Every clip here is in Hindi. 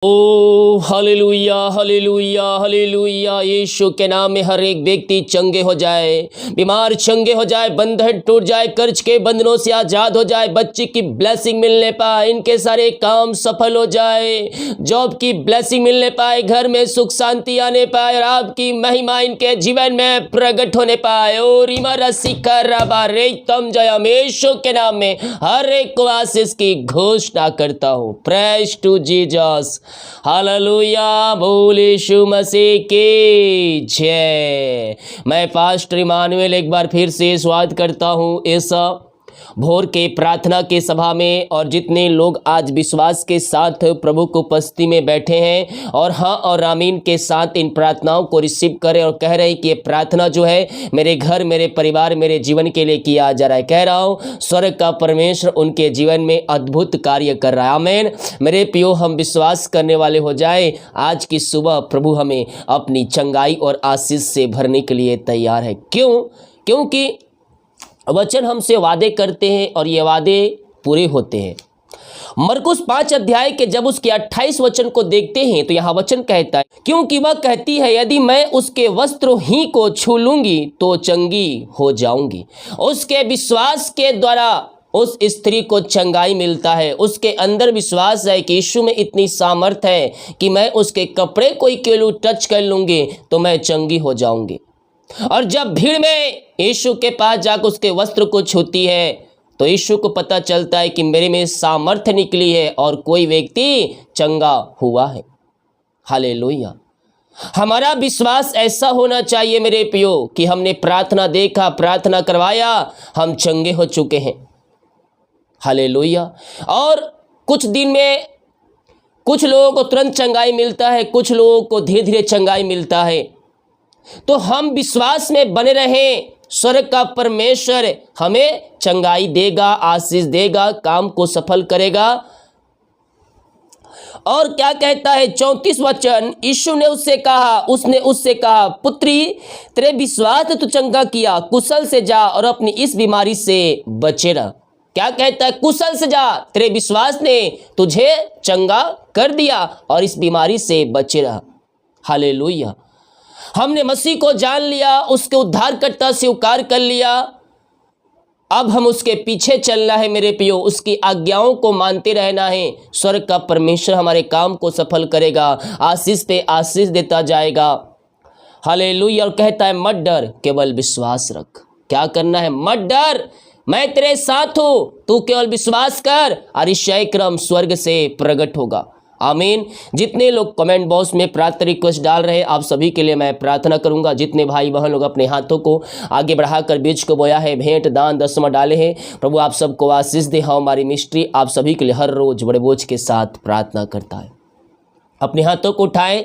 ओ हालेलुया हालेलुया हालेलुया। यीशु के नाम में हर एक व्यक्ति चंगे हो जाए, बीमार चंगे हो जाए, बंधन टूट जाए, कर्ज के बंधनों से आजाद हो जाए, बच्चे की ब्लेसिंग मिलने पाए, इनके सारे काम सफल हो जाए, जॉब की ब्लेसिंग मिलने पाए, घर में सुख शांति आने पाए और आपकी महिमा इनके जीवन में प्रकट होने पाए। और यीशु के नाम में हर एक को आशीष की घोषणा करता हूँ। प्रेज टू जीसस, हालेलुया, बोल यीशु मसीह की जय। मैं पास्टर इमानुएल एक बार फिर से स्वागत करता हूँ इस भोर के प्रार्थना के सभा में। और जितने लोग आज विश्वास के साथ प्रभु की उपस्थिति में बैठे हैं और हाँ और आमीन के साथ इन प्रार्थनाओं को रिसीव करें और कह रहे हैं कि ये प्रार्थना जो है मेरे घर, मेरे परिवार, मेरे जीवन के लिए किया जा रहा है। कह रहा हूँ स्वर्ग का परमेश्वर उनके जीवन में अद्भुत कार्य कर रहा है। आमीन। मेरे प्रियो, हम विश्वास करने वाले हो जाए, आज की सुबह प्रभु हमें अपनी चंगाई और आशीष से भरने के लिए तैयार है। क्योंकि वचन हमसे वादे करते हैं और ये वादे पूरे होते हैं। मरकुस 5 अध्याय के जब उसके 28 वचन को देखते हैं तो यहाँ वचन कहता है, क्योंकि वह कहती है यदि मैं उसके वस्त्र ही को छू लूंगी तो चंगी हो जाऊंगी। उसके विश्वास के द्वारा उस स्त्री को चंगाई मिलता है। उसके अंदर विश्वास है कि यीशु में इतनी सामर्थ है कि मैं उसके कपड़े को केवल टच कर लूंगी तो मैं चंगी हो जाऊंगी। और जब भीड़ में यीशु के पास जाकर उसके वस्त्र को छूती है तो यीशु को पता चलता है कि मेरे में सामर्थ्य निकली है और कोई व्यक्ति चंगा हुआ है। हालेलुया। हमारा विश्वास ऐसा होना चाहिए मेरे प्रियो कि हमने प्रार्थना देखा, प्रार्थना करवाया, हम चंगे हो चुके हैं। हालेलुया। और कुछ दिन में कुछ लोगों को तुरंत चंगाई मिलता है, कुछ लोगों को धीरे धीरे चंगाई मिलता है। तो हम विश्वास में बने रहें, स्वर्ग का परमेश्वर हमें चंगाई देगा, आशीष देगा, काम को सफल करेगा। और क्या कहता है 34 वचन, यीशु ने उसने उससे कहा पुत्री, तेरे विश्वास ने तो चंगा किया, कुशल से जा और अपनी इस बीमारी से बचे रह। क्या कहता है? कुशल से जा, तेरे विश्वास ने तुझे चंगा कर दिया और इस बीमारी से बचे रह। हालेलुया। हमने मसीह को जान लिया, उसके उद्धारकर्ता स्वीकार कर लिया, अब हम उसके पीछे चलना है मेरे प्रियो, उसकी आज्ञाओं को मानते रहना है। स्वर्ग का परमेश्वर हमारे काम को सफल करेगा, आशीष पे आशीष देता जाएगा। हालेलुया। और कहता है मत डर, केवल विश्वास रख। क्या करना है? मत डर, मैं तेरे साथ हूं, तू केवल विश्वास कर और ईशाई क्रम स्वर्ग से प्रकट होगा। आमीन। जितने लोग कमेंट बॉक्स में प्रार्थना रिक्वेस्ट डाल रहे हैं, आप सभी के लिए मैं प्रार्थना करूंगा। जितने भाई बहन लोग अपने हाथों को आगे बढ़ाकर बीज को बोया है, भेंट दान दसवां डाले हैं, प्रभु आप सबको आशीष दे। हाँ, हमारी मिनिस्ट्री आप सभी के लिए हर रोज बड़े बोझ के साथ प्रार्थना करता है। अपने हाथों को उठाएं।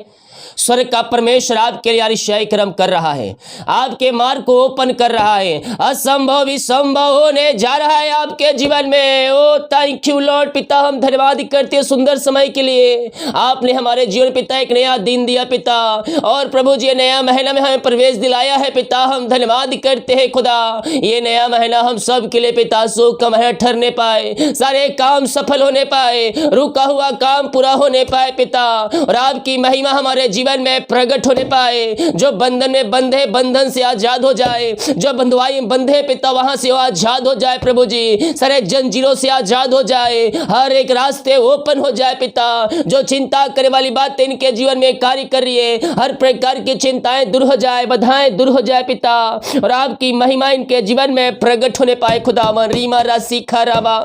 स्वर्ग का परमेश्वर आपके लिए ईशाई कर्म कर रहा है, आपके मार्ग को ओपन कर रहा है, असंभव भी संभव होने जा रहा है आपके जीवन में। ओ थैंक यू लॉर्ड। पिता, हम धन्यवाद करते हैं सुंदर समय के लिए। आपने हमारे जीवन पिता एक नया दिन दिया पिता, और प्रभु जी नया महीना में हमें प्रवेश दिलाया है पिता। हम धन्यवाद करते हैं खुदा, ये नया महीना हम सब के लिए पिता सुख का महीना ठहरने पाए, सारे काम सफल होने पाए, रुका हुआ काम पूरा होने पाए पिता, और आपकी महिमा हमारे जीवन में प्रकट होने पाए। जो बंधन में बंधे बंधन से आजाद हो जाए, जो बंधुआई में बंधे पिता वहां से आजाद हो जाए प्रभु जी, सारे जंजीरों से आजाद हो जाए, हर एक रास्ते ओपन हो जाए पिता। जो चिंता करने वाली बात इनके जीवन में कार्य कर रही है, हर प्रकार की चिंताएं दूर हो जाए, बाधाएं दूर हो जाए पिता, और आपकी महिमा इनके जीवन में प्रकट होने पाए खुदावन। रीमा राशि खराबा,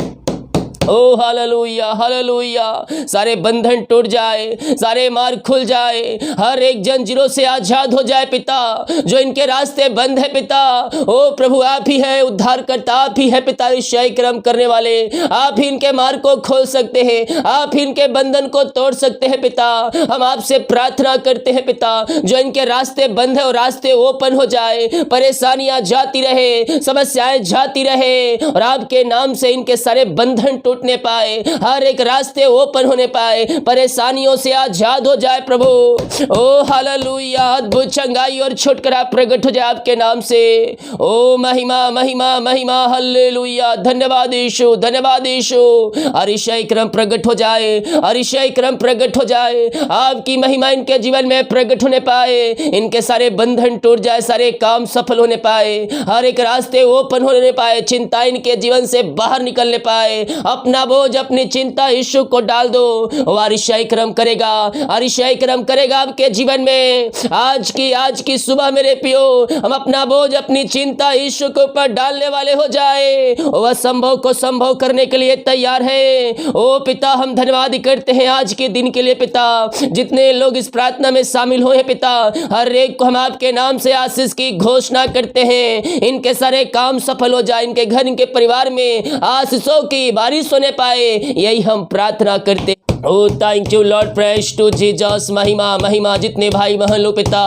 ओ हालेलुया हालेलुया। सारे बंधन टूट जाए, सारे मार्ग खुल जाए, हर एक जंजीरों से आजाद हो जाए पिता। जो इनके रास्ते बंद है पिता, ओ प्रभु आप ही है उद्धार करता, आप ही है पिता ईशाई कर्म करने वाले, आप ही इनके मार्ग को खोल सकते हैं, आप ही इनके बंधन को तोड़ सकते हैं पिता। हम आपसे प्रार्थना करते हैं पिता, जो इनके रास्ते बंद है और रास्ते ओपन हो जाए, परेशानियां जाती रहे, समस्याएं जाती रहे, और आपके नाम से इनके सारे बंधन टूट छूटने पाए, हर एक रास्ते ओपन होने पाए, परेशानियों से आजाद हो जाए प्रभु। ओ हालेलुया, अद्भुत चंगाई और छुटकारा प्रकट हो जाए आपके नाम से। ओ महिमा महिमा महिमा, हालेलुया, धन्यवाद यीशु, धन्यवाद यीशु। अतिशय क्रम प्रकट हो जाए, अतिशय क्रम प्रकट हो जाए, आपकी महिमा इनके जीवन में प्रकट होने पाए, इनके सारे बंधन टूट जाए, सारे काम सफल होने पाए, हर एक रास्ते ओपन होने पाए, चिंता इनके जीवन से बाहर निकलने पाए। अपना बोझ, अपनी चिंता यीशु को डाल दो, वो अतिशय क्रम करेगा, अतिशय क्रम करेगा आपके जीवन में। आज की सुबह मेरे पियो, हम अपना बोझ, अपनी चिंता यीशु के ऊपर डालने वाले हो जाए, वह संभव को संभव करने के लिए तैयार है। ओ पिता, हम धन्यवाद करते हैं आज के दिन के लिए पिता। जितने लोग इस प्रार्थना में शामिल हुए हैं पिता, हर एक को हम आपके नाम से आशीष की घोषणा करते हैं। इनके सारे काम सफल हो जाए, इनके घर, इनके परिवार में आशीषों की बारिश होने पाए, यही हम प्रार्थना करते। O thank you Lord, praise to Jesus, महिमा महिमा। जितने भाई बहन लो पिता,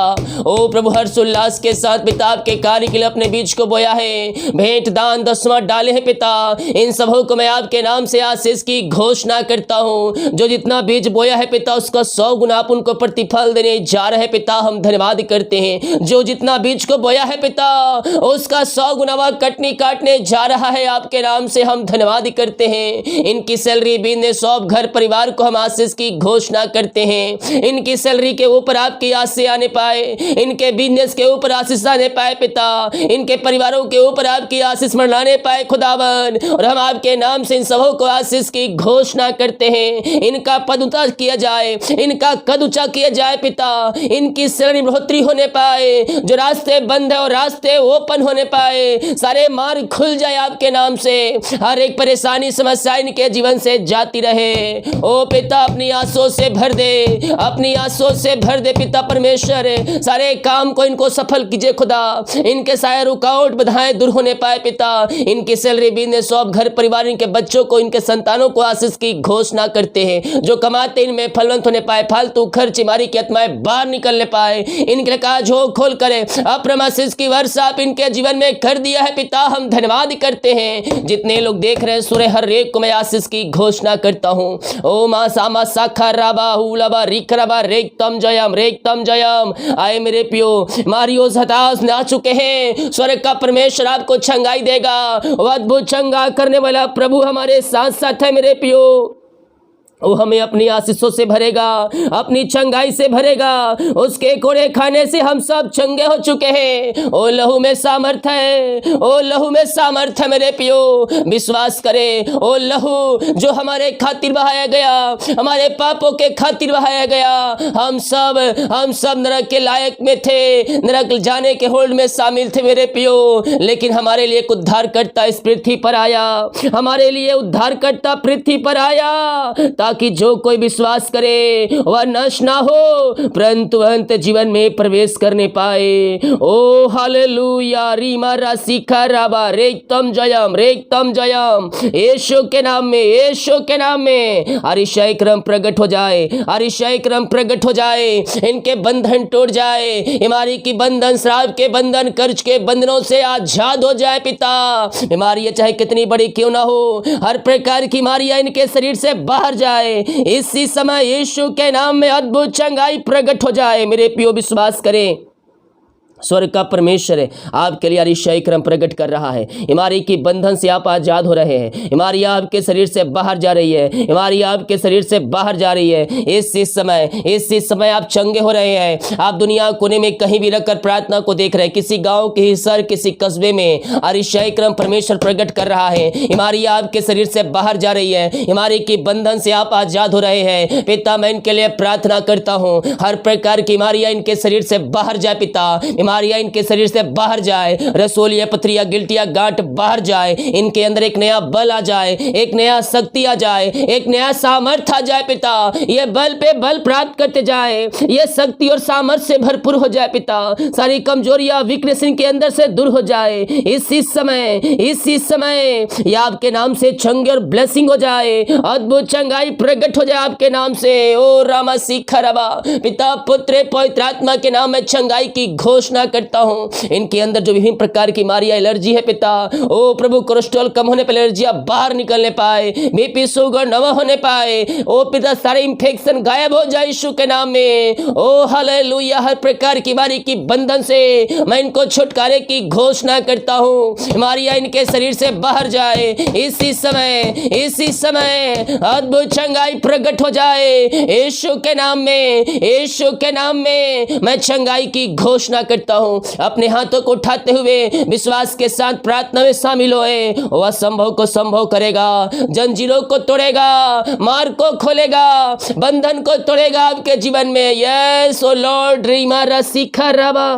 ओ प्रभु हर्ष उल्लास के साथ पिता आपके कार्य के लिए अपने बीज को बोया है, भेंट दान दसवां डाले हैं पिता, इन सबों को मैं आपके नाम से आशीष की घोषणा करता हूँ। जो जितना बीज बोया है पिता, उसका 100 गुना आप उनको प्रतिफल देने जा रहे हैं पिता, हम धन्यवाद करते हैं। जो जितना बीज को बोया है पिता, उसका 100 गुना वह कटनी काटने जा रहा है, आपके नाम से हम धन्यवाद करते हैं। इनकी सैलरी, बिजनेस, सब घर परिवार को हम आशीष की घोषणा करते हैं। इनकी सैलरी के ऊपर आपकी आशीष आने पाए, इनके बिजनेस के ऊपर आशीष आने पाए पिता, इनके परिवारों के ऊपर आपकी आशीष मंडलाने पाए खुदावन। और हम आपके नाम से इन सबों को आशीष की घोषणा करते हैं। इनका पद ऊंचा किया जाए, इनका कद ऊंचा किया जाए पिता, इनकी सैलरी बढ़ोतरी होने पाए, जो रास्ते बंद है और रास्ते ओपन होने पाए, सारे मार्ग खुल जाए आपके नाम से, हर एक परेशानी समस्या इनके जीवन से जाती रहे। ओ पिता, अपनी आंसुओं से भर दे, अपनी आंसुओं से भर दे पिता परमेश्वर, सारे काम को इनको सफल कीजिए खुदा, इनके सारे रुकावट बाधाएं दूर होने पाए पिता, इनकी सैलरी, बिजनेस, सब घर परिवार, इनके बच्चों को, इनके संतानों को आशीष की घोषणा करते हैं। जो कमाते इनमें फलवंत होने पाए, फालतू खर्च बीमारी की आत्माएं बाहर निकलने पाए, इनके काज हो खोल करे, अपना आशीष की वर्षा आप इनके जीवन में कर दिया है पिता, हम धन्यवाद करते हैं। जितने लोग देख रहे हैं सुरे, हर एक को मैं आशीष की घोषणा करता हूँ। ओ मा सामा साखा राबा हुलाबा रिखराबा रेक्तम जयम। आए मेरे पियो, मारियोस हताश ना चुके हैं, स्वर्ग का परमेश्वर आपको चंगाई देगा, अद्भुत चंगा करने वाला प्रभु हमारे साथ साथ है मेरे पियो। वो हमें अपनी आशीषों से भरेगा, अपनी चंगाई से भरेगा, उसके कोड़े खाने से हम सब चंगे हो चुके हैं। ओ लहू में सामर्थ है, ओ लहू में सामर्थ है मेरे पियो, विश्वास करें। ओ लहू जो हमारे खातिर बहाया गया, हमारे पापों के खातिर बहाया गया, हम सब नरक के लायक में थे, नरक जाने के होल्ड में शामिल थे मेरे पियो, लेकिन हमारे लिए एक उद्धारकर्ता इस पृथ्वी पर आया, हमारे लिए उद्धारकर्ता पृथ्वी पर आया, ताकि जो कोई विश्वास करे वह नष्ट ना हो, परंतु अंत जीवन में प्रवेश करने पाए। ओ हालेलुया, रीमा राशिखा राबा रेक्तम जयम। यीशु के नाम में, यीशु के नाम में अतिशय क्रम प्रकट हो जाए, अतिशय क्रम प्रकट हो जाए, इनके बंधन टूट जाए, बीमारी की बंधन, श्राप के बंधन, कर्ज के बंधनों से आजाद हो जाए पिता। बीमारी चाहे कितनी बड़ी क्यों ना हो, हर प्रकार की बीमारियां इनके शरीर से बाहर जाए, इसी समय यीशु के नाम में अद्भुत चंगाई प्रकट हो जाए। मेरे पियो विश्वास करें, स्वर्ग का परमेश्वर है आपके लिए अतिशय क्रम प्रकट कर रहा है। बीमारी की बंधन से आप आजाद हो रहे हैं, बीमारी आपके शरीर से बाहर जा रही है, बीमारी आपके शरीर से बाहर जा रही है। इसी समय आप चंगे हो रहे हैं। आप दुनिया कोने में कहीं भी रखकर प्रार्थना को देख रहे हैं, किसी गांव, किसी शहर, किसी कस्बे में अतिशय क्रम परमेश्वर प्रकट कर रहा है। बीमारी आपके शरीर से बाहर जा रही है, बीमारी की बंधन से आप आजाद हो रहे हैं। पिता, मैं इनके लिए प्रार्थना करता हूँ, हर प्रकार की बीमारियां इनके शरीर से बाहर जाए पिता, बीमारियां इनके शरीर से बाहर जाए, रसोलिया, पथरिया, गिल्टिया, गांठ बाहर जाए, इनके अंदर एक नया बल आ जाए, एक नया शक्ति आ जाए, एक नया सामर्थ्य आ जाए पिता। ये बल पे बल प्राप्त करते जाए, ये शक्ति और सामर्थ्य से भरपूर हो जाए पिता। सारी कमजोरियां, वीकनेस इनके अंदर से दूर हो जाए। इसी समय ये आपके नाम से चंगे और ब्लेसिंग हो जाए, अद्भुत चंगाई प्रकट हो जाए आपके नाम से। ओ रामा सीखा रबा, पिता, पुत्र, पवित्र आत्मा के नाम में चंगाई की घोषणा घोषणा करता हूँ। इनके अंदर जो विभिन्न प्रकार की बीमारियां, एलर्जी है पिता, ओ प्रभु कोलेस्ट्रॉल कम होने पर एलर्जियां बाहर निकलने पाए, बीपी शुगर न होने पाए, ओ पिता सारे इंफेक्शन गायब हो जाए यीशु के नाम में। ओ हालेलुया, हर प्रकार की बीमारी की बंधन से मैं इनको छुटकारे की घोषणा करता हूँ। बीमारियां इनके शरीर से बाहर जाए इसी समय अद्भुत चंगाई प्रकट हो जाए यीशु के नाम में, यीशु के नाम में मैं चंगाई की घोषणा करता हूँ। अपने हाथों को उठाते हुए विश्वास के साथ प्रार्थना में शामिल होए। वह असंभव को संभव करेगा, जंजीरों को तोड़ेगा, मार्ग को खोलेगा, बंधन को तोड़ेगा आपके जीवन में। यस ओ लॉर्ड, रीमा रसिखा रबा,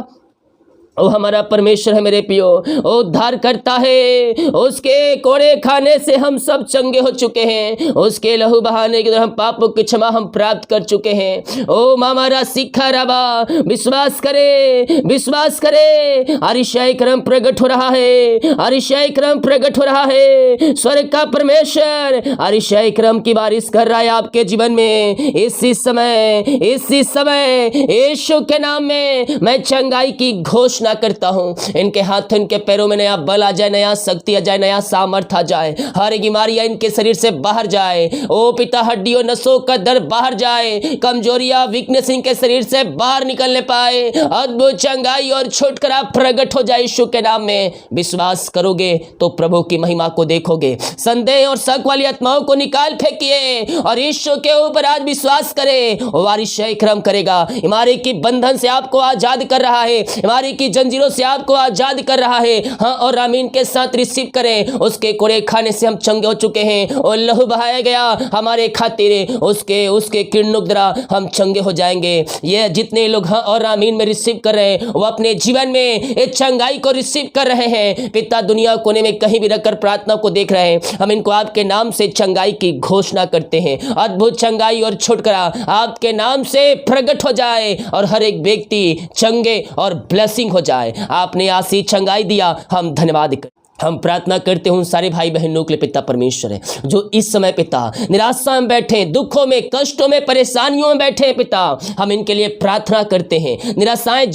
ओ हमारा परमेश्वर है मेरे पियो, ओ उद्धार करता है। उसके कोड़े खाने से हम सब चंगे हो चुके हैं, उसके लहू बहाने के द्वारा हम पापों की क्षमा हम प्राप्त कर चुके हैं। ओ मामारा सिखा रबा, विश्वास करे, विश्वास करे। अरिशाई क्रम प्रकट हो रहा है, अरिशाई क्रम प्रकट हो रहा है। स्वर्ग का परमेश्वर अरिशाई क्रम की बारिश कर रहा है आपके जीवन में। इसी समय यीशु के नाम में मैं चंगाई की घोषणा करता हूं। इनके हाथों, इनके पैरों में नया बल आ जाए, नया शक्ति आ जाए, नया सामर्थ आ जाए। हर एक बीमारियां इनके शरीर से बाहर जाए। ओ पिता, हड्डियों नसों का दर्द बाहर जाए, कमजोरियां, वीकनेस इनके शरीर से बाहर निकलने पाए। अद्भुत चंगाई और छुटकारा प्रकट हो जाए यीशु के नाम में। विश्वास करोगे तो प्रभु की महिमा को देखोगे। संदेह और शक वाली आत्माओं को निकाल फेंकिए और यीशु के ऊपर आज विश्वास करें। वारिश क्रम करेगा, बीमारी की बंधन से आपको आजाद कर रहा है, बीमारी की जंजीरों से आपको आजाद कर रहा है। हाँ, और आमीन के साथ रिसीव करें। उसके कोड़े खाने से हम चंगे हो चुके हैं और लहू बहाया गया हमारे खातिर, उसके किरणों द्वारा हम चंगे हो जाएंगे। ये जितने लोग हाँ और आमीन में रिसीव कर रहे हैं, वो अपने जीवन में इस चंगाई को रिसीव कर रहे हैं। पिता, दुनिया कोने में कहीं भी रखकर प्रार्थना को देख रहे हैं, हम इनको आपके नाम से चंगाई की घोषणा करते हैं। अद्भुत चंगाई और छुटकारा आपके नाम से प्रकट हो जाए और हर एक व्यक्ति चंगे और ब्लेसिंग हो जाए। आपने आशीष चंगाई दिया, हम धन्यवाद करते। हम प्रार्थना करते हैं उन सारे भाई बहनों के लिए पिता परमेश्वर है, जो इस समय पिता निराशा में बैठे, दुखों में, कष्टों में, परेशानियों में बैठे हैं पिता। हम इनके लिए प्रार्थना करते हैं, निराशाएं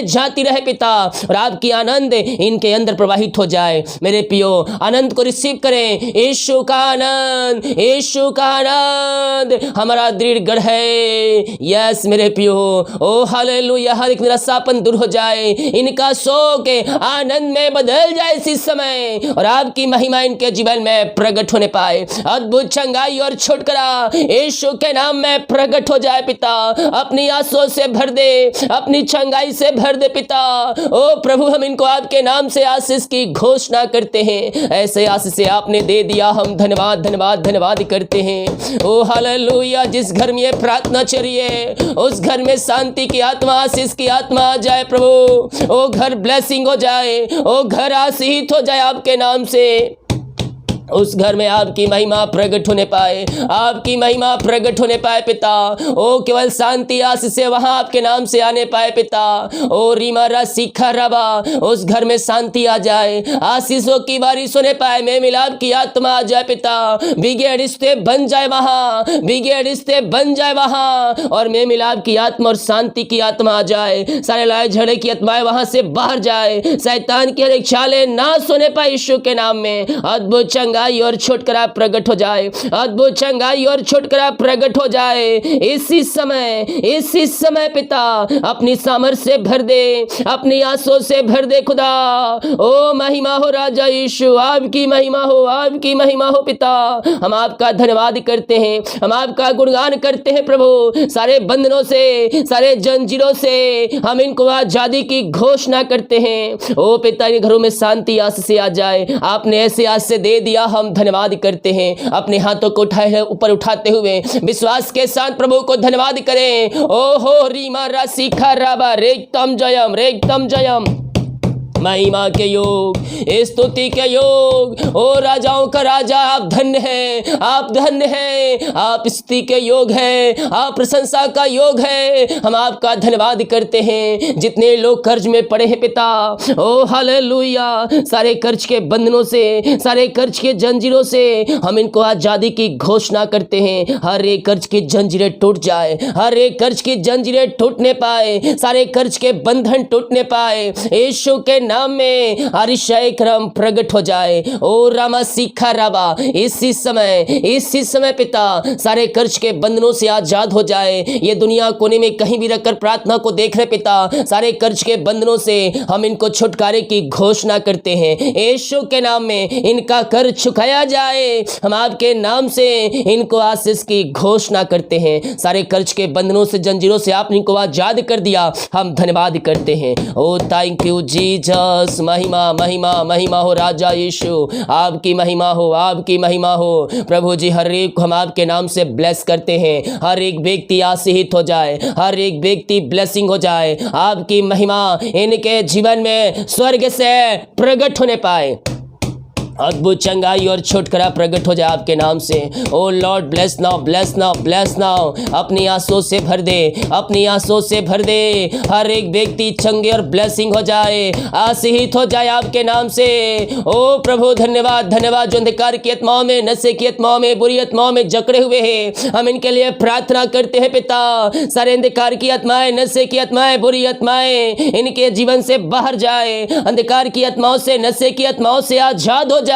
जाती रहे पिता, और आपकी आनंद इनके अंदर प्रवाहित हो जाए। मेरे पियो, आनंद को रिसीव करें। यीशु का आनंद, यीशु का आनंद हमारा दृढ़ गढ़ है। यस मेरे पियो, ओ हालेलुया, हर एक निराशापन दूर हो जाए, इनका शोक आनंद में बदल जाए इसी समय, और आपकी महिमा इनके जीवन में प्रकट होने पाए। अद्भुत चंगाई और छुटकारा यीशु के नाम में प्रकट हो जाए पिता। अपनी आंसुओं से भर दे, अपनी चंगाई से भर दे पिता। ओ प्रभु, हम इनको आपके नाम से आशीष की घोषणा करते हैं। ऐसे आशीष आपने दे दिया, हम धन्यवाद धन्यवाद धन्यवाद करते हैं। ओ हालेलुया, जिस घर में ये प्रार्थना चलिए उस घर में शांति की आत्मा, आशीष की आत्मा आ जाए प्रभु। ओ घर ब्लेसिंग हो जाए, ओ घर आशीष हो जाए आपके नाम से। उस घर में आपकी महिमा प्रकट होने पाए, आपकी महिमा प्रकट होने पाए पिता। ओ केवल शांति आशीष से वहां आपके नाम से आने पाए पिता। ओ रीमारा सीखा रबा, उस घर में शांति आ जाए, आशीषों की बारिश होने पाए, में मिलाप की आत्मा आ जाए पिता। बिगे रिश्ते बन जाए वहां, बिगे रिश्ते बन जाए वहां, और में मिलाप की आत्मा और शांति की आत्मा आ जाए। सारे लड़ाई झगड़े की आत्माएं वहां से बाहर जाए, शैतान की हर एक चालें नाश होने पाए यीशु के नाम में। अद्भुत चंगाई और छुटकारा प्रकट हो जाए, अद्भुत चंगाई और छुटकारा प्रकट हो जाए इसी समय पिता। अपनी सामर्थ से भर दे, अपनी आंसुओं से भर दे खुदा। ओ महिमा हो राजा यीशु, आपकी महिमा हो, आपकी महिमा हो पिता। हम आपका धन्यवाद करते हैं, हम आपका गुणगान करते हैं प्रभु। सारे बंधनों से, सारे जंजीरों से हम इनको आजादी की घोषणा करते हैं। ओ पिता, घरों में शांति आस से आ जाए, आपने ऐसे आस से दे दिया, हम धन्यवाद करते हैं। अपने हाथों को उठाए ऊपर उठाते हुए विश्वास के साथ प्रभु को धन्यवाद करें। ओ हो रीमा राशि खा राबा रेक्तम जयम, रेक्तम जयम। महिमा के योग, स्तुति के योग। ओ राजाओं का राजा, आप धन्य हैं, आप धन्य हैं, आप स्तुति के योग हैं, आप प्रशंसा का योग है। हम आपका धन्यवाद करते हैं। जितने लोग कर्ज में पड़े हैं पिता, ओ हालेलुया, सारे कर्ज के बंधनों से, सारे कर्ज के जंजीरों से हम इनको आजादी की घोषणा करते हैं। हर एक कर्ज की जंजीरें टूट जाए, हर एक कर्ज की जंजीरें टूटने पाए, सारे कर्ज के बंधन टूटने पाए। यीशु के नाम में अतिशय क्रम प्रकट हो जाए। ओ रामा सीखा राबा, इसी समय पिता सारे कर्ज के बंधनों से आजाद हो जाए। ये दुनिया कोने में कहीं भी रखकर प्रार्थना को देख रहे पिता, सारे कर्ज के बंधनों से हम इनको छुटकारे की घोषणा करते हैं। यीशु के नाम में इनका कर्ज चुकाया जाए। हम आपके नाम से इनको आशीष की घोषणा करते हैं। सारे कर्ज के बंधनों से, जंजीरों से आपने इनको आजाद कर दिया। हम धन्यवाद करते हैं। ओ थैंक यू जीसस। महिमा महिमा महिमा हो राजा यीशु, आपकी महिमा हो, आपकी महिमा हो। प्रभु जी, हर एक को हम आपके नाम से ब्लेस करते हैं। हर एक व्यक्ति आशीषित हो जाए, हर एक व्यक्ति ब्लेसिंग हो जाए। आपकी महिमा इनके जीवन में स्वर्ग से प्रकट होने पाए। अद्भुत चंगाई और छुटकारा प्रकट हो जाए आपके नाम से। O Lord, bless now, bless now, bless now. अपनी आंसुओं से भर दे, अपनी आंसुओं से भर दे। हर एक व्यक्ति चंगे और ब्लेसिंग हो जाए, आशीषित हो जाए आपके नाम से। ओ प्रभु, धन्यवाद, धन्यवाद। जो अंधकार की आत्माओं में, नशे की आत्माओं में, बुरी आत्माओं में जकड़े हुए हैं, हम इनके लिए प्रार्थना करते हैं पिता। सारे अंधकार की आत्माएं, नशे की आत्माएं, बुरी आत्माएं इनके जीवन से बाहर जाए। अंधकार की आत्माओं से, नशे की आत्माओं से आजाद हो जाए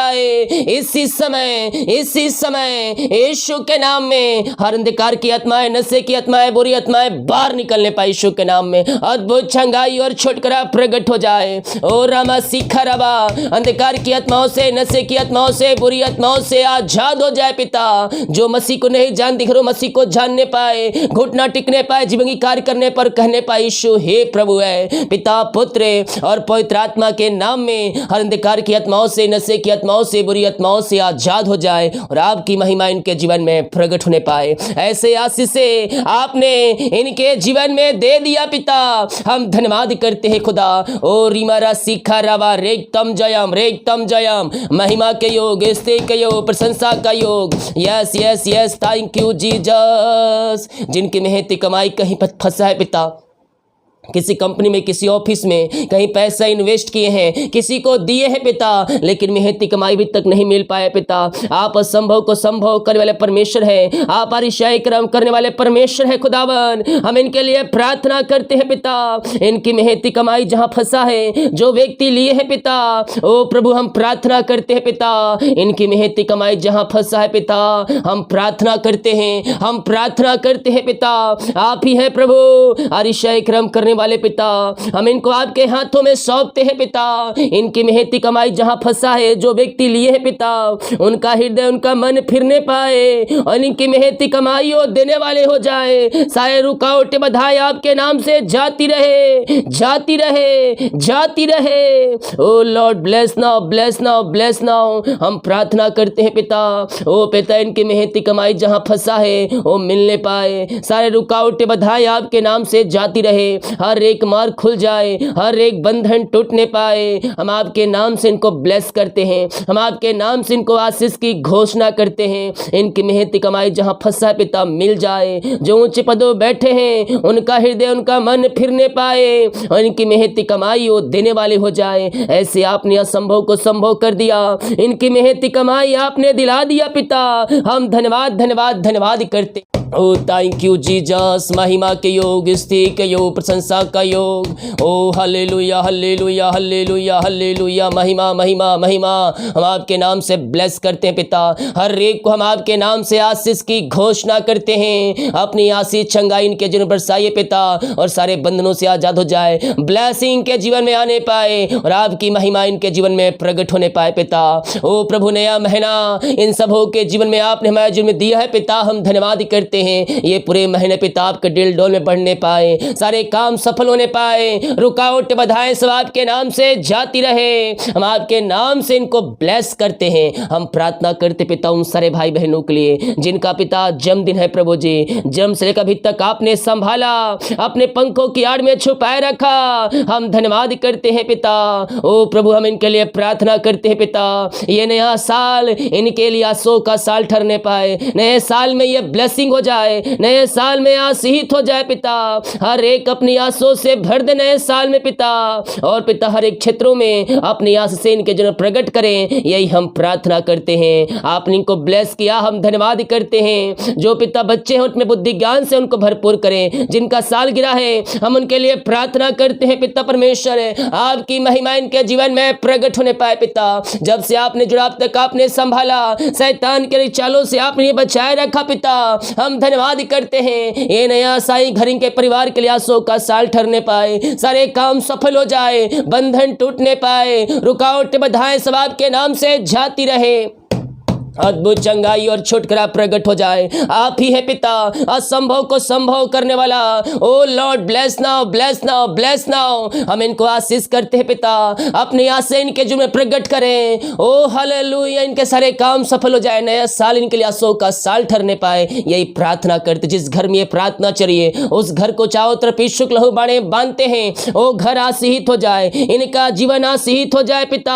इसी समय यीशु के नाम में। हर अंधकार की आत्माएं, नशे की आत्माएं, बुरी आत्माएं बाहर निकलने पाए यीशु के नाम में। अद्भुत चंगाई और छुटकारा प्रकट हो जाए। ओ रामा सीखा रबा, अंधकार की आत्माओं से, नशे की आत्माओं से, बुरी आत्माओं से आजाद हो जाए पिता। जो मसीह को नहीं जानती हो, मसीह को जानने पाए, घुटना टिकने पाए, जीवन की कार्य करने पर कहने पाए यीशु हे प्रभु है। पिता, पुत्र और पवित्र आत्मा के नाम में हर अंधकार की आत्माओं से, नशे की आत्माओं से, बुरी आत्माओं से आजाद हो जाए और आपकी महिमा इनके जीवन में प्रकट होने पाए। ऐसे आशीष से आपने इनके जीवन में दे दिया पिता। हम धन्यवाद करते हैं खुदा। ओ रिमारा सीखा रवा, रेगतम जयम, महिमा के योग, स्तुति के योग, प्रशंसा का योग। Yes yes yes, thank you Jesus. जिनकी मेहनती कमाई कहीं पर फंसा है पिता, किसी कंपनी में, किसी ऑफिस में कहीं पैसा इन्वेस्ट किए हैं, किसी को दिए हैं पिता, लेकिन मेहनती कमाई भी तक नहीं मिल पाया पिता। आप असंभव को संभव करने वाले परमेश्वर है, आप अतिशय कर्म करने वाले परमेश्वर है खुदावन। हम इनके लिए प्रार्थना करते हैं पिता। इनकी मेहनती कमाई जहां फंसा है, जो व्यक्ति लिए है पिता, ओ प्रभु हम प्रार्थना करते हैं पिता। इनकी मेहनती कमाई जहां फंसा है पिता, हम प्रार्थना करते हैं, हम प्रार्थना करते हैं पिता। आप ही है प्रभु अतिशय कर्म करने वाले पिता। हम इनको आपके हाथों में सौंपते हैं पिता। इनकी मेहनती कमाई जहां फंसा है, जो व्यक्ति लिए है पिता, उनका हृदय, उनका मन फिरने पाए और इनकी मेहनती कमाई हो देने वाले हो जाए। सारे रुकावटें बधाई आपके नाम से जाती रहे, जाती रहे, जाती रहे। O Lord, bless now, bless now, bless now. हम प्रार्थना करते हैं पिता। ओ पिता, इनकी मेहनती कमाई जहां फंसा है वो मिलने पाए। सारे रुकावटें बधाई आपके नाम से जाती रहे। हर एक मार्ग खुल जाए, हर एक बंधन टूटने पाए। हम आपके नाम से इनको ब्लेस करते हैं, हम आपके नाम से इनको आशीष की घोषणा करते हैं। इनकी मेहनती कमाई जहां फंसा है पिता, मिल जाए। जो ऊंचे पदों बैठे हैं, उनका हृदय, उनका मन फिरने पाए और इनकी मेहनती कमाई वो देने वाले हो जाए। ऐसे आपने असंभव को संभव कर दिया। इनकी मेहनती कमाई आपने दिला दिया पिता। हम धन्यवाद धन्यवाद धन्यवाद करते। O thank you Jesus. महिमा के योग, स्तुति के योग, प्रशंसा का योग। ओ हालेलुया, हालेलुया, हालेलुया, हालेलुया। महिमा महिमा महिमा हम आपके नाम से ब्लेस करते हैं पिता। हर एक को हम आपके नाम से आशीष की घोषणा करते हैं। अपनी आशीष चंगाई इनके जीवन पर बरसाइए पिता और सारे बंधनों से आजाद हो जाए। ब्लेसिंग के जीवन में आने पाए और आपकी महिमा इनके जीवन में प्रकट होने पाए पिता। ओ प्रभु, नया महीना इन सबों के जीवन में आपने हमारे जीवन में दिया है पिता। हम धन्यवाद करते हैं। ये पूरे महीने पिता आपके दिल डोल में बढ़ने पाए, सारे काम सफल होने पाए, रुकावट बाधाएं सब आपके नाम से जाती रहे। हम आपके नाम से इनको ब्लेस करते हैं। हम प्रार्थना करते पिता उन सारे भाई बहनों के लिए जिनका पिता जन्मदिन है प्रभु जी, जन्म से लेकर अभी तक आपने संभाला, अपने पंखों की आड़ में छुपाए रखा। हम धन्यवाद करते हैं पिता। ओ प्रभु, हम इनके लिए प्रार्थना करते हैं पिता, ये नया साल इनके लिए आंसू का साल ठहरने पाए, नए साल में ये ब्लेसिंग हो जाए, नए साल में आशीषित हो जाए पिता। हर एक अपनी आंसू से भर दे नए साल में पिता, और पिता हर एक क्षेत्रों में अपनी आस से इनके जन प्रकट करें, यही हम प्रार्थना करते हैं। आपने इनको ब्लेस किया, हम धन्यवाद करते हैं। जो पिता बच्चे हैं उनमें बुद्धि ज्ञान से उनको भरपूर करें, जिनका साल गिरा है हम उनके लिए प्रार्थना करते हैं पिता परमेश्वर, आपकी महिमा इनके जीवन में प्रकट होने पाए पिता। जब से आपने जुड़ा अब तक आपने संभाला, शैतान के चालों से आपने बचाए रखा पिता, हम धन्यवाद करते हैं। ये नया साई घर इनके परिवार के लिए आंसू का साल ठहरने पाए, सारे काम सफल हो जाए, बंधन टूटने पाए, रुकावट बाधाएं सब आपके नाम से जाती रहे, अद्भुत चंगाई और छुटकारा प्रकट हो जाए। आप ही है पिता असंभव को संभव करने वाला। O Lord, bless now, bless now, bless now. हम इनको आशीष करते हैं पिता, अपनी आशा इनके जीवन में प्रकट करें। ओ हालेलुया, इनके सारे काम सफल हो जाए, नया साल इनके लिए आंसू का साल ठहरने पाए, यही प्रार्थना करते। जिस घर में ये प्रार्थना चलिए उस घर को चारों तरफ यीशु के लहू बाणे बांधते हैं, ओ घर आशीषित हो जाए, इनका जीवन आशीषित हो जाए पिता।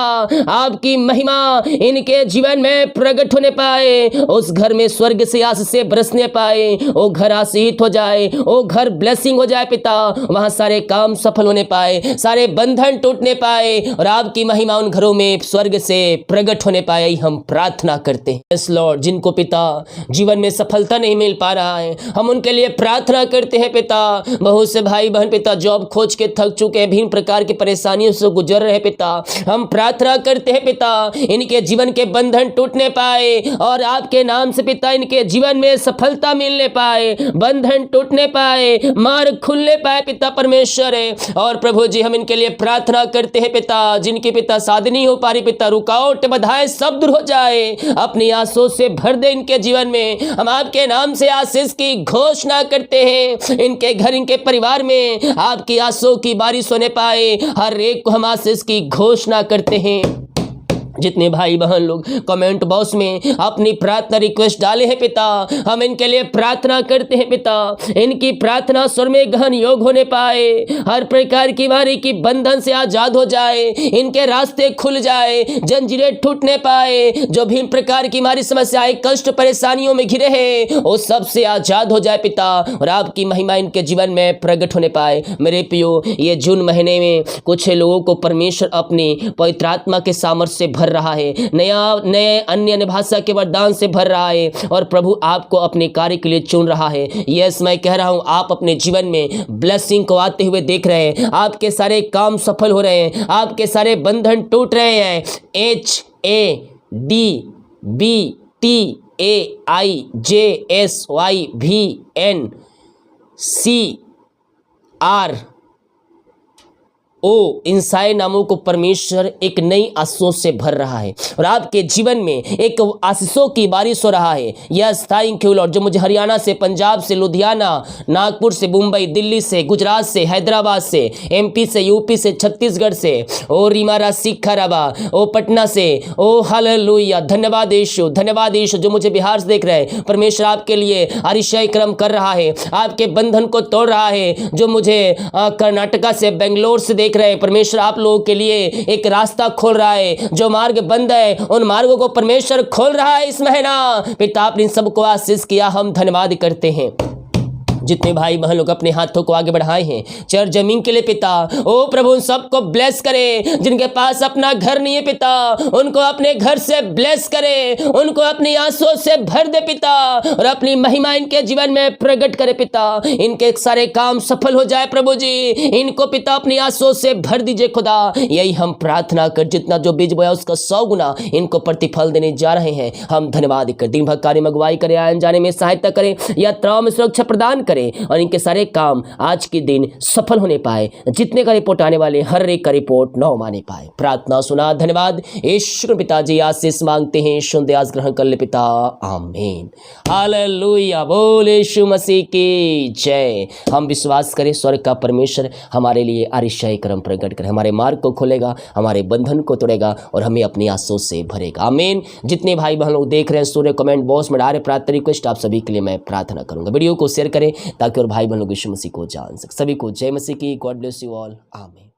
आपकी महिमा इनके जीवन में प्रकट होने पाए, उस घर में स्वर्ग से आशीष से बरसने पाए, वो घर आशीषित हो जाए, वो घर ब्लेसिंग हो जाए पिता। वहां सारे काम सफल होने पाए, सारे बंधन टूटने पाए, और आपकी महिमा उन घरों में स्वर्ग से प्रकट होने पाए, हम प्रार्थना करते हैं। यस लॉर्ड, जिनको पिता जीवन में सफलता नहीं मिल पा रहा है, हम उनके लिए प्रार्थना करते हैं पिता। बहुत से भाई बहन पिता जॉब खोज के थक चुके हैं, विभिन्न प्रकार की परेशानियों से गुजर रहे पिता, हम प्रार्थना करते हैं पिता इनके जीवन के बंधन टूटने पाए, और आपके नाम से पिता इनके जीवन में सफलता मिलने पाए, बंधन टूटने पाए, मार्ग खुलने पाए पिता परमेश्वर है। और प्रभु जी, हम इनके लिए प्रार्थना करते हैं पिता, जिनकी पिता शादी नहीं हो पा रही पिता, रुकावट बाधाएं सब दूर हो जाए, अपनी आंसू से भर दे इनके जीवन में। हम आपके नाम से आशीष की घोषणा करते हैं, इनके घर इनके परिवार में आपकी आंसू की बारिश होने पाए, हर एक को हम आशीष की घोषणा करते हैं। जितने भाई बहन लोग कमेंट बॉक्स में अपनी प्रार्थना रिक्वेस्ट डाले हैं पिता, हम इनके लिए प्रार्थना करते हैं पिता, इनकी प्रार्थना स्वर में गहन योग होने पाए, हर प्रकार की बीमारी की बंधन से आजाद हो जाए, इनके रास्ते खुल जाए, जंजीरें टूटने पाए, जो भी प्रकार की हमारी समस्याएं कष्ट परेशानियों में घिरे हैं वो सब से आजाद हो जाए पिता, और आपकी महिमा इनके जीवन में प्रकट होने पाए। मेरे प्रियो, ये जून महीने में कुछ लोगों को परमेश्वर अपनी पवित्र आत्मा के सामर्थ्य से भर रहा है, नए अन्य भाषा के वरदान से भर रहा है, और प्रभु आपको अपने कार्य के लिए चुन रहा है। यस, मैं कह रहा हूं, आप अपने जीवन में ब्लेसिंग को आते हुए देख रहे हैं, आपके सारे काम सफल हो रहे हैं, आपके सारे बंधन टूट रहे हैं। HADBTAIJSYVNCR इंसाई नामों को परमेश्वर एक नई आशीषों से भर रहा है, और आपके जीवन में एक आशीषों की बारिश हो रहा है। यस, थैंक यू लॉर्ड, जो मुझे हरियाणा से, पंजाब से, लुधियाना, नागपुर से, मुंबई, दिल्ली से, गुजरात से, हैदराबाद से, MP से, UP से, छत्तीसगढ़ से, ओ रीमारा सिखाराबा, ओ पटना से, ओ हालेलुया, धन्यवाद यीशु, धन्यवाद यीशु। जो मुझे बिहार से देख रहे हैं, परमेश्वर आपके लिए अतिशय क्रम कर रहा है, आपके बंधन को तोड़ रहा है। जो मुझे कर्नाटका से, बेंगलोर से देख रहे हैं, परमेश्वर आप लोगों के लिए एक रास्ता खोल रहा है, जो मार्ग बंद है उन मार्गों को परमेश्वर खोल रहा है इस महीना। पिता, आपने इन सबको आशीष किया, हम धन्यवाद करते हैं। जितने भाई बहन लोग अपने हाथों को आगे बढ़ाए हैं चर जमीन के लिए पिता, ओ प्रभु उन सबको ब्लेस करे। जिनके पास अपना घर नहीं है पिता, उनको अपने घर से ब्लेस करे, उनको अपनी आंसुओं से भर दे पिता, और अपनी महिमा इनके जीवन में प्रकट करे पिता। इनके सारे काम सफल हो जाए प्रभु जी, इनको पिता अपनी आंसुओं से भर दीजिए खुदा। यही हम प्रार्थना कर, जितना जो बीज बोया उसका 100 गुना इनको प्रतिफल देने जा रहे हैं। हम धन्यवाद कर, दिन भर कार्य में अगुवाई करें, आने जाने में सहायता करें, यात्राओं में सुरक्षा प्रदान करें, करे और इनके सारे काम आज के दिन सफल होने पाए। जितने का रिपोर्ट आने वाले हर एक का रिपोर्ट न माने पाए। प्रार्थना सुना, धन्यवाद। यीशु पिताजी आशीष मांगते हैं, सुन दे आज ग्रहण कर ले पिता, आमीन। हालेलुया, बोल यीशु मसीह की जय। हम विश्वास करें स्वर्ग का परमेश्वर हमारे लिए अरिशय कर्म प्रकट करे, हमारे मार्ग को खोलेगा, हमारे बंधन को तोड़ेगा और हमें अपनी आंसू से भरेगा, आमीन। जितने भाई बहन लोग देख रहे हैं सूर्य कमेंट बॉक्स में डाले प्रार्थना रिक्वेस्ट, आप सभी के लिए मैं प्रार्थना करूंगा। वीडियो को शेयर करें ताकि और भाई बहन लोग यीशु मसीह को जान सके। सभी को जय मसीह की। गॉड ब्लेस यू ऑल, आमीन।